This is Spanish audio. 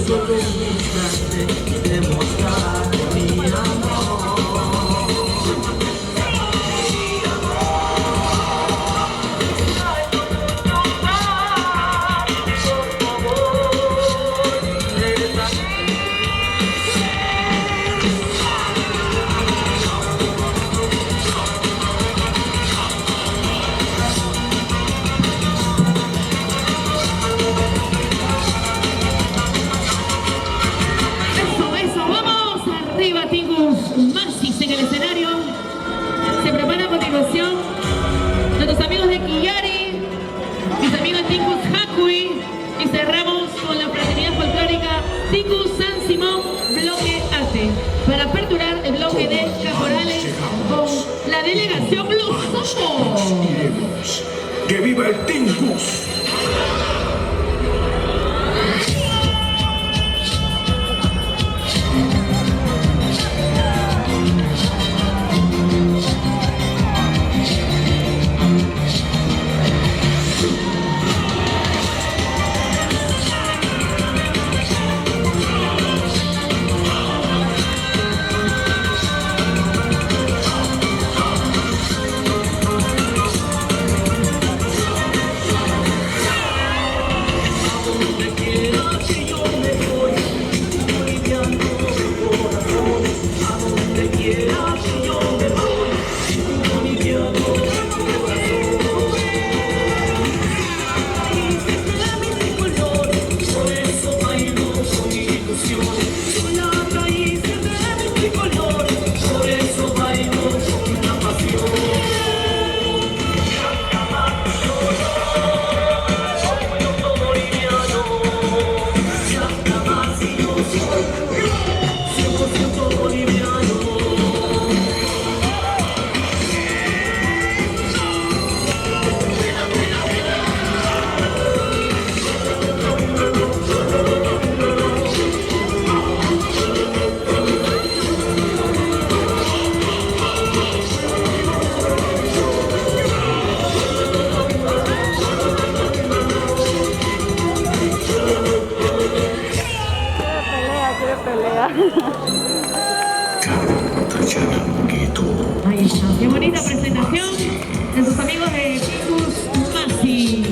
solo un instante demostrar mi amor. Arriba Tingus Masis en el escenario. Se prepara a continuación nuestros amigos de Quillari, mis amigos de Tingus Hakui, y cerramos con la fraternidad folclórica Tingus San Simón Bloque Arte para aperturar el bloque de caporales con la delegación Los Somos. ¡Que viva el Tingus! Ahí está, qué bonita presentación de sus amigos de Tingus Masis.